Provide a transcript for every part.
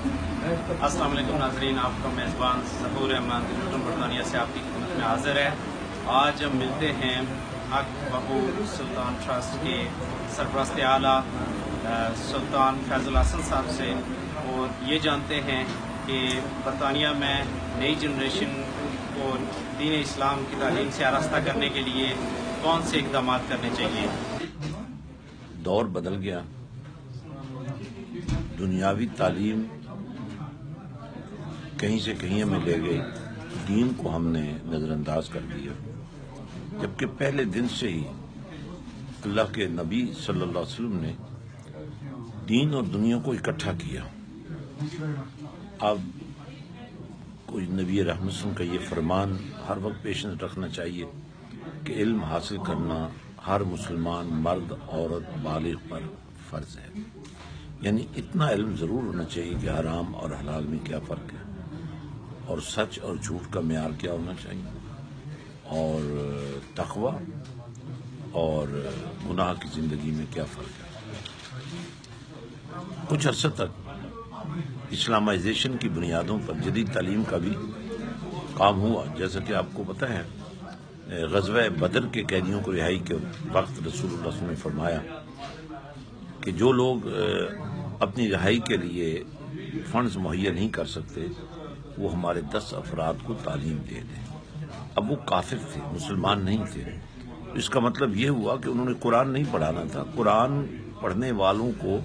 अस्सलाम वालेकुम नाज़रीन, आपका मेज़बान ज़हूर अहमद बरतानिया से आपकी खिदमत में हाजिर है। आज हम मिलते हैं हक बहू सुल्तान ट्रस्ट के सरपरस्त आला सुल्तान फैज़ुल हसन साहब से और ये जानते हैं कि बरतानिया में नई जनरेशन को दीन इस्लाम की तालीम से आरास्ता करने के लिए कौन से इक़दाम करने चाहिए। दौर बदल गया, दुनियावी तालीम कहीं से कहीं हमें ले गई, दीन को हमने नज़रअंदाज कर दिया। जबकि पहले दिन से ही अल्लाह के नबी सल्लल्लाहु अलैहि वसल्लम ने दीन और दुनिया को इकट्ठा किया। अब कोई नबी रहमत का ये फरमान हर वक्त पेश रखना चाहिए कि इल्म हासिल करना हर मुसलमान मर्द औरत बालिग पर फ़र्ज है। यानी इतना इल्म ज़रूर होना चाहिए कि हराम और हलाल में क्या फ़र्क है, और सच और झूठ का मेयार क्या होना चाहिए, और तक़वा और गुनाह की ज़िंदगी में क्या फ़र्क है। कुछ अर्से तक इस्लामाइजेशन की बुनियादों पर जदीद तालीम का भी काम हुआ। जैसा कि आपको पता है, ग़ज़वा बदर के कैदियों को रिहाई के वक्त रसूलुल्लाह सल्लल्लाहु अलैहि वसल्लम ने फरमाया कि जो लोग अपनी रिहाई के लिए फंड्स मुहैया नहीं कर सकते, वो हमारे 10 अफराद को तालीम दे दें। अब वो काफिर थे, मुसलमान नहीं थे। इसका मतलब ये हुआ कि उन्होंने कुरान नहीं पढ़ाना था, कुरान पढ़ने वालों को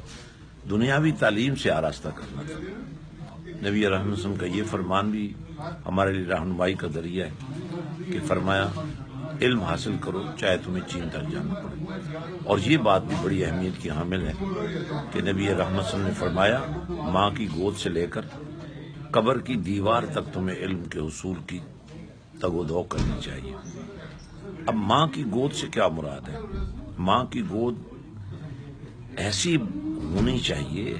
दुनियावी तालीम से आरास्ता करना था। नबी रहमत का ये फरमान भी हमारे लिए रहनुमाई का जरिया है कि फरमाया इल्म हासिल करो चाहे तुम्हें चीन तक जाना पड़े। और ये बात भी बड़ी अहमियत की हामिल है कि नबी रहमत ने फरमाया माँ की गोद से लेकर कब्र की दीवार तक तुम्हें इल्म के उसूल की तगोदो करनी चाहिए। अब माँ की गोद से क्या मुराद है? माँ की गोद ऐसी होनी चाहिए,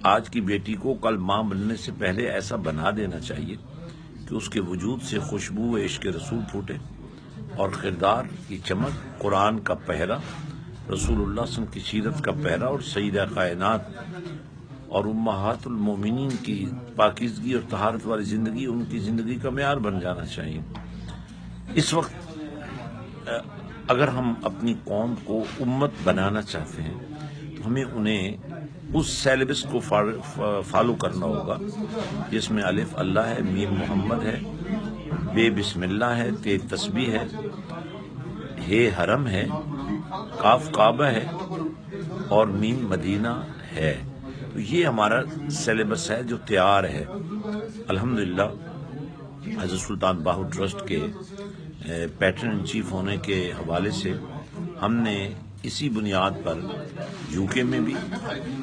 आज की बेटी को कल माँ बनने से पहले ऐसा बना देना चाहिए कि उसके वजूद से खुशबू इश्क रसूल फूटे और किरदार की चमक, कुरान का पहरा, रसूलुल्लाह सल्लल्लाहु अलैहि वसल्लम की सीरत का पहरा और सईदा कायनात और उम्महातुल मोमिनीन की पाकीज़गी और तहारत वाली ज़िंदगी उनकी ज़िंदगी का मेयार बन जाना चाहिए। इस वक्त अगर हम अपनी कौम को उम्मत बनाना चाहते हैं तो हमें उन्हें उस सिलेबस को फॉलो करना होगा जिसमें अलिफ अल्लाह है, मीम मोहम्मद है, बे बिस्मिल्लाह है, ते तस्बीह है, हे हरम है, काफ काबा है और मीम मदीना है। तो ये हमारा सिलेबस है जो तैयार है। अल्हम्दुलिल्लाह हज़रत सुल्तान बाहू ट्रस्ट के पैटर्न इन चीफ होने के हवाले से हमने इसी बुनियाद पर यूके में भी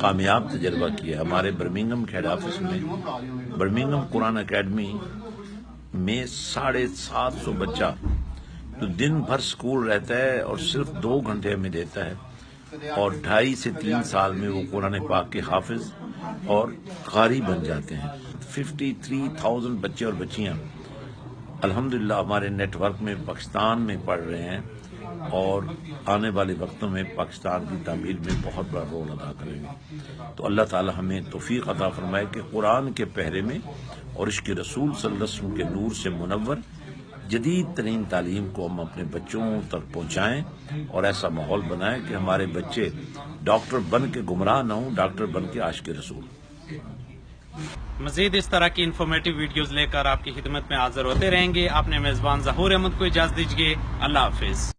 कामयाब तजर्बा किया। हमारे बर्मिंघम के हेड ऑफिस में बर्मिंघम कुरान अकेडमी में 750 बच्चा जो दिन भर स्कूल रहता है और सिर्फ 2 घंटे में देता है, और 2.5 से 3 साल में वो कुरान पाक के हाफिज और कारी बन जाते हैं। 53,000 बच्चे और बच्चियां अल्हम्दुलिल्लाह हमारे नेटवर्क में पाकिस्तान में पढ़ रहे हैं और आने वाले वक्तों में पाकिस्तान की तामीर में बहुत बड़ा रोल अदा करेंगे। तो अल्लाह ताला हमें तौफीक अता फरमाए कि कुरान के पहरे में और इसके रसूल सल्लल्लाहु अलैहि वसल्लम के नूर से मुनव्वर जदीद तरीन तालीम को हम अपने बच्चों तक पहुँचाएँ और ऐसा माहौल बनाएं कि हमारे बच्चे डॉक्टर बन के गुमराह न हों, डॉक्टर बन के आशिक रसूल। मज़ीद इस तरह की इन्फॉर्मेटिव वीडियोज़ लेकर आपकी खिदमत में हाजिर होते रहेंगे। आपने मेज़बान ज़हूर अहमद को इजाज़त दीजिए। अल्लाह हाफिज़।